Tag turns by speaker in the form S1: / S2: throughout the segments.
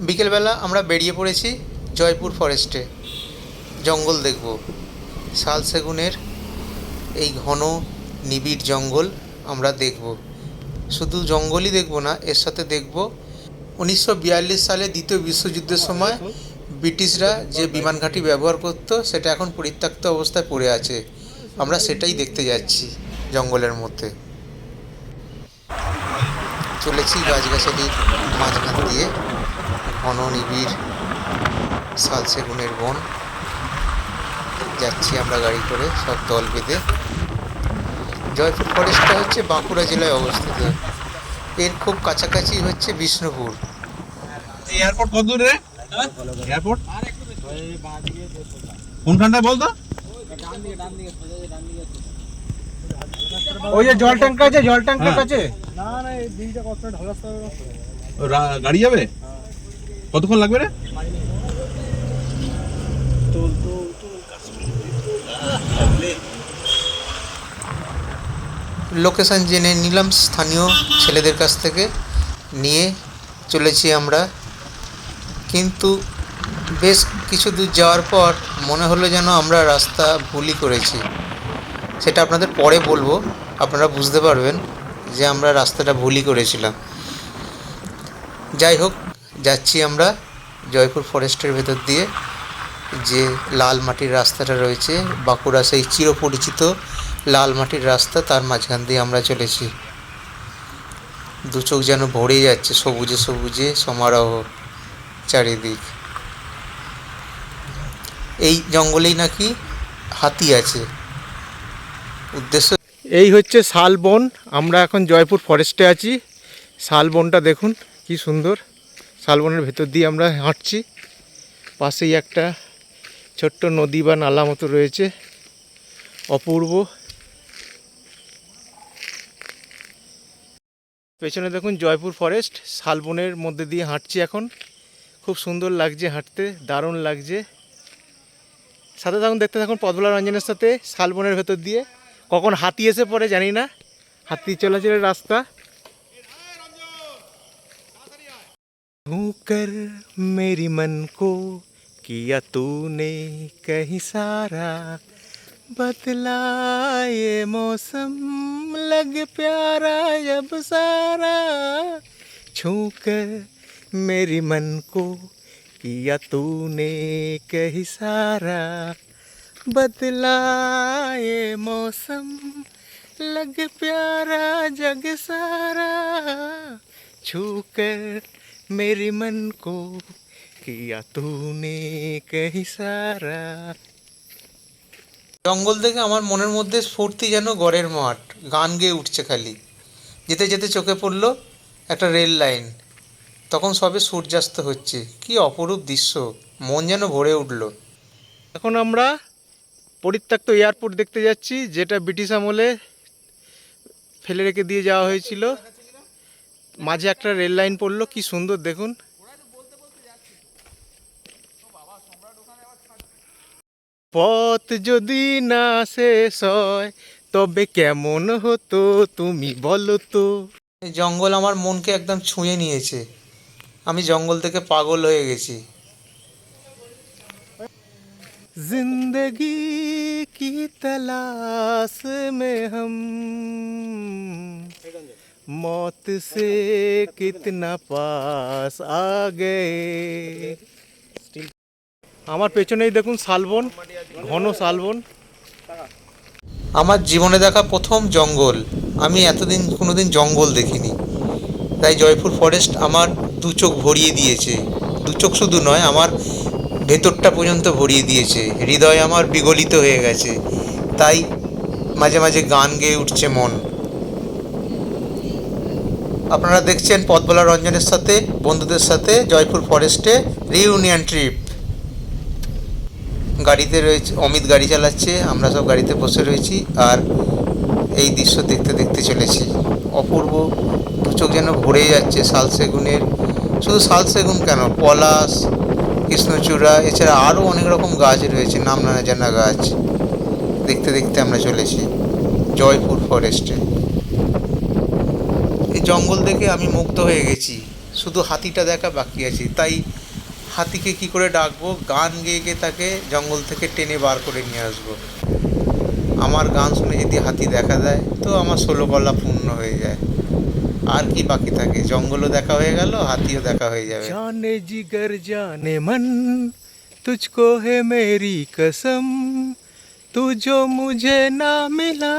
S1: বিকেলবেলা আমরা বেরিয়ে পড়েছি জয়পুর ফরেস্টে। জঙ্গল দেখব, শাল সেগুনের এই ঘন নিবিড় জঙ্গল আমরা দেখব। শুধু জঙ্গলই দেখব না, এর সাথে দেখব 1942 সালে দ্বিতীয় বিশ্বযুদ্ধের সময় ব্রিটিশরা যে বিমান ঘাঁটি ব্যবহার করত সেটা এখন পরিত্যক্ত অবস্থায় পড়ে আছে। আমরা সেটাই দেখতে যাচ্ছি জঙ্গলের মধ্যে। চলেছি গাছগাছালির মাঝখান দিয়ে, ঘন নিবিড় শাল সেগুনের বন। যাচ্ছি আমরা গাড়ি করে, সব দল বেঁধে। জয়পুর ফরেস্টটা হচ্ছে বাঁকুড়া জেলায় অবস্থিত। এর খুব কাছাকাছি হচ্ছে বিষ্ণুপুর।
S2: এয়ারপোর্ট কত দূর রে? এয়ারপোর্ট কোনখানটায় বলতো?
S3: ওই যে জল ট্যাঙ্ক আছে, জল ট্যাঙ্কের কাছে।
S2: না না, এই দিনটা কত ঢালাস্তা গাড়ি যাবে? কতক্ষণ লাগবে রে?
S1: লোকেশান জেনে নিলাম স্থানীয় ছেলেদের কাছ থেকে, নিয়ে চলেছি আমরা। কিন্তু বেশ কিছু দূর যাওয়ার পর মনে হলো যেন আমরা রাস্তা ভুলই করেছি। সেটা আপনাদের পরে বলবো, আপনারা বুঝতে পারবেন যে আমরা রাস্তাটা ভুলই করেছিলাম। যাই হোক, যাচ্ছি আমরা জয়পুর ফরেস্টের ভেতর দিয়ে। যে লাল মাটির রাস্তাটা রয়েছে, বাঁকুড়া সেই চিরপরিচিত লাল মাটির রাস্তা, তার মাঝখান দিয়ে আমরা চলেছি। দু চোখ যেন ভরে যাচ্ছে সবুজে সবুজে সমারোহ চারিদিক। এই জঙ্গলেই নাকি হাতি আছে। উদ্দেশ্য এই হচ্ছে শালবন। আমরা এখন জয়পুর ফরেস্টে আছি। শালবনটা দেখুন কি সুন্দর। শালবনের ভেতর দিয়ে আমরা হাঁটছি। পাশেই একটা ছোট্ট নদী বা নালা মতো রয়েছে, অপূর্ব। পেছনে দেখুন জয়পুর ফরেস্ট। শালবনের মধ্যে দিয়ে হাঁটছি এখন। খুব সুন্দর লাগছে হাঁটতে, দারুণ লাগছে। সাথে থাকুন, দেখতে থাকুন পদ্মলা রঞ্জনের সাথে শালবনের ভেতর দিয়ে। কখন হাতি এসে পড়ে জানি না, হাতি চলাচলের রাস্তা। कर मेरी मन को किया तूने कहीं सारा, बदला ये मौसम लगे प्यारा जब सारा, छू कर मेरी मन को किया तूने कहीं सारा, बदला ये मौसम लगे प्यारा जग सारा, छू कर मेरी मन को किया तूने कहीं सारा। জঙ্গল থেকে আমার মনের মধ্যে স্ফূর্তি যেন গড়ের মাঠ, গান গেয়ে উঠছে খালি। যেতে যেতে চোখে পড়লো একটা রেল লাইন। তখন সবে সূর্যাস্ত হচ্ছে, কি অপরূপ দৃশ্য, মন যেন ভরে উঠল। এখন আমরা পরিত্যক্ত এয়ারপোর্ট দেখতে যাচ্ছি, যেটা ব্রিটিশ আমলে ফেলে রেখে দিয়ে যাওয়া হয়েছিল। মাঝে একটা রেল লাইন পড়লো, কি সুন্দর দেখুন। পথ যদি না শেষ হয় তবে কেমন হতো তুমি বলো তো। এই জঙ্গল আমার মনকে একদম ছুঁয়ে নিয়েছে। আমি জঙ্গল থেকে পাগল হয়ে গেছি। জিন্দগি কি তলাশ মে হম, মौत से कितना पास आ गए। আমার পেছনেই দেখুন শালবন, ঘন শালবন। আমার জীবনে দেখা প্রথম জঙ্গল। আমি এতদিন কোনোদিন জঙ্গল দেখিনি, তাই জয়পুর ফরেস্ট আমার দু চোখ ভরিয়ে দিয়েছে। দু চোখ শুধু নয়, আমার ভেতরটা পর্যন্ত ভরিয়ে দিয়েছে। হৃদয় আমার বিগলিত হয়ে গেছে, তাই মাঝে মাঝে গান গেয়ে উঠছে মন। আপনারা দেখছেন পদ্মলা রঞ্জনের সাথে, বন্ধুদের সাথে জয়পুর ফরেস্টে রিইউনিয়ন ট্রিপ। গাড়িতে রয়েছে অমিত, গাড়ি চালাচ্ছে, আমরা সব গাড়িতে বসে রয়েছি আর এই দৃশ্য দেখতে দেখতে চলেছি। অপূর্ব, দু চোখ যেন ভরে যাচ্ছে শাল সেগুনের। শুধু শাল সেগুন কেন, পলাশ, কৃষ্ণচূড়া, এছাড়া আরও অনেক রকম গাছ রয়েছে, নাম না জানা গাছ। দেখতে দেখতে আমরা চলেছি জয়পুর ফরেস্টে। এই জঙ্গল দেখে আমি মুগ্ধ হয়ে গেছি। শুধু হাতিটা দেখা বাকি আছে। তাই হাতিকে কি করে ডাকবো, গান গেয়ে গিয়ে তাকে জঙ্গল থেকে টেনে বার করে নিয়ে আসবো। আমার গান শুনে যদি হাতি দেখা দেয় তো আমার 16 গলা পূর্ণ হয়ে যায়। আর কি বাকি থাকে, জঙ্গলও দেখা হয়ে গেল, হাতিও দেখা হয়ে যাবে।
S3: जाने जिगर जाने मन तुझको है मेरी कसम तू जो मुझे ना मिला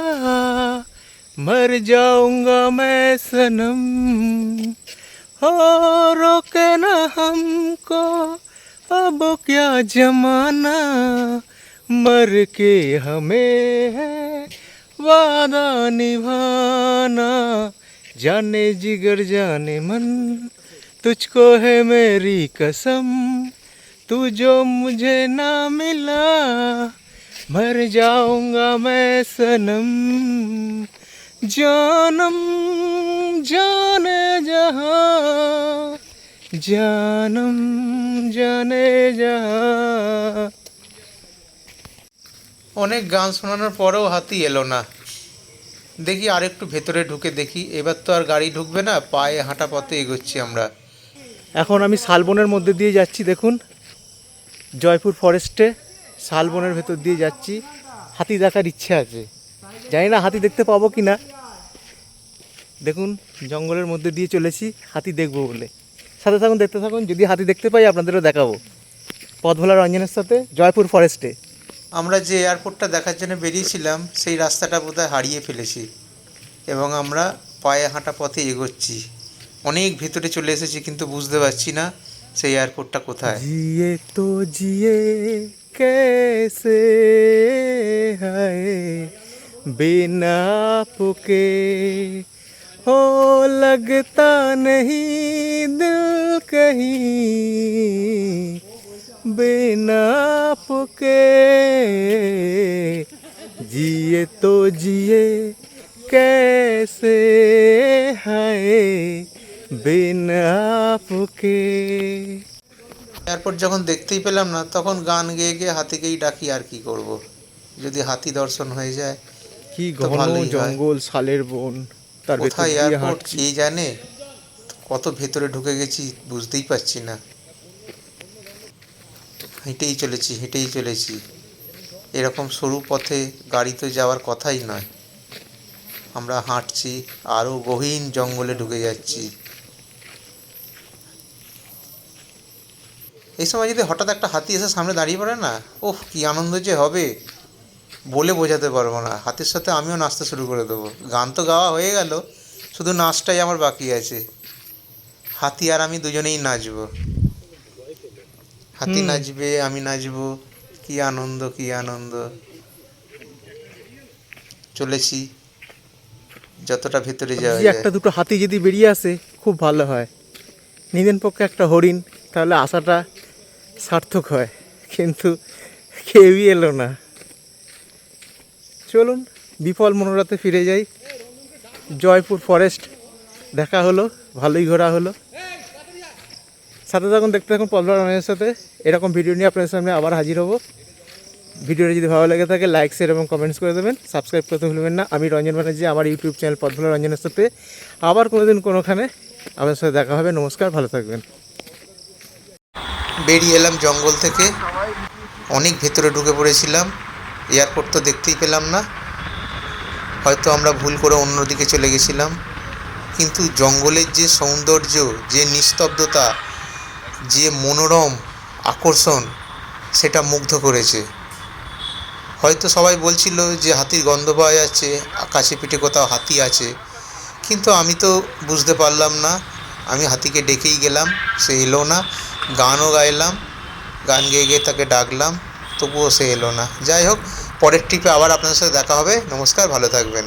S3: मर जाऊंगा मैं सनम हो रोके ना हमको अब क्या जमाना मर के हमें है वादा निभाना जाने जिगर जाने मन तुझको है मेरी कसम तू जो मुझे ना मिला मर जाऊंगा मैं सनम जानम जाने जहाँ जानम जाने जहाँ।
S1: অনেক গান শোনানোর পরেও হাতি এলো না। দেখি আর একটু ভেতরে ঢুকে দেখি। এবার তো আর গাড়ি ঢুকবে না, পায়ে হাঁটা পথে এগোচ্ছি আমরা।
S3: এখন আমি শালবনের মধ্যে দিয়ে যাচ্ছি। দেখুন, জয়পুর ফরেস্টে শালবনের ভেতর দিয়ে যাচ্ছি। হাতি দেখার ইচ্ছে আছে, জানি না হাতি দেখতে পাবো কি না। দেখুন, জঙ্গলের মধ্যে দিয়ে চলেছি হাতি দেখবো বলে। সাথে থাকুন, দেখতে থাকুন। যদি হাতি দেখতে পাই আপনাদেরও দেখাবো। পথভোলা রঞ্জনের সাথে জয়পুর ফরেস্টে।
S1: আমরা যে এয়ারপোর্টটা দেখার জন্য বেরিয়েছিলাম সেই রাস্তাটা বোধহয় হারিয়ে ফেলেছি এবং আমরা পায়ে হাঁটা পথে এগোচ্ছি। অনেক ভেতরে চলে এসেছি কিন্তু বুঝতে পারছি না সেই এয়ারপোর্টটা কোথায়।
S3: जिए तो जिए कैसे है बिना आपके हो लगता नहीं दिल कहीं बिना आपके जिए तो जिए कैसे है बिना आपके।
S1: এয়ারপোর্ট যখন দেখতেই পেলাম না তখন গান গেয়ে গিয়ে হাতিকেই ডাকি। আর কি করব, যদি হাতি দর্শন হয়ে যায়।
S3: কি
S1: তো
S3: ঘন
S1: ভালোই হয়।
S3: জঙ্গল, শালের বন, তার ভেতর
S1: কোথায়
S3: দিয়ে
S1: এয়ারপোর্ট
S3: হাঁটছি।
S1: কে জানে, কত ভেতরে ঢুকে গেছি বুঝতেই পারছি না। হেঁটেই চলেছি। এরকম সরু পথে গাড়ি তো যাওয়ার কথাই নয়। আমরা হাঁটছি, আরও গহীন জঙ্গলে ঢুকে যাচ্ছি। এই সময় যদি হঠাৎ একটা হাতি এসে সামনে দাঁড়িয়ে পড়ে না, ওহ কি আনন্দ যে হবে বলে বোঝাতে পারবো না। হাতির সাথে আমিও নাচতে শুরু করে দেবো। গান তো গাওয়া হয়ে গেল, শুধু নাচটাই আমার বাকি আছে। হাতি আর আমি দুজনেই নাচবো। হাতি নাচবে, আমি নাচবো। কি আনন্দ, কি আনন্দ। চলেছি যতটা ভেতরে যাওয়া
S3: যদি
S1: যায়।
S3: একটা দুটো হাতি যদি বেরিয়ে আসে খুব ভালো হয়। নিদেন পক্ষে একটা হরিণ, তাহলে আশাটা সার্থক হয়, কিন্তু কেউই এলো না। চলুন বিফল মনোরথে ফিরে যাই। জয়পুর ফরেস্ট দেখা হলো, ভালোই ঘোরা হলো। সাথে থাকুন, দেখতে থাকুন পথভোলা রঞ্জনের সাথে। এরকম ভিডিও নিয়ে আপনাদের সামনে আবার হাজির হব। ভিডিওটা যদি ভালো লেগে থাকে লাইক, শেয়ার এবং কমেন্টস করে দেবেন। সাবস্ক্রাইব করতে ভুলবেন না। আমি রঞ্জন ব্যানার্জি, আমার ইউটিউব চ্যানেল পথভোলা রঞ্জনের সাথে। আবার কোনোদিন কোনোখানে আপনাদের সাথে দেখা হবে। নমস্কার, ভালো থাকবেন।
S1: বেরিয়ে এলাম জঙ্গল থেকে, অনেক ভেতরে ঢুকে পড়েছিলাম। এয়ারপোর্ট তো দেখতেই পেলাম না, হয়তো আমরা ভুল করে অন্যদিকে চলে গেছিলাম। কিন্তু জঙ্গলের যে সৌন্দর্য, যে নিস্তব্ধতা, যে মনোরম আকর্ষণ, সেটা মুগ্ধ করেছে। হয়তো সবাই বলছিল যে হাতির গন্ধ পাওয়া যাচ্ছে, আকাশে পিঠে কোথাও হাতি আছে, কিন্তু আমি তো বুঝতে পারলাম না। আমি হাতিকে ডেকেই গেলাম, সে এলো না। গানও গাইলাম, গান গেয়ে গিয়ে তাকে ডাকলাম, তবুও সে এলো না। যাই হোক, পরের ট্রিপে আবার আপনাদের সাথে দেখা হবে। নমস্কার, ভালো থাকবেন।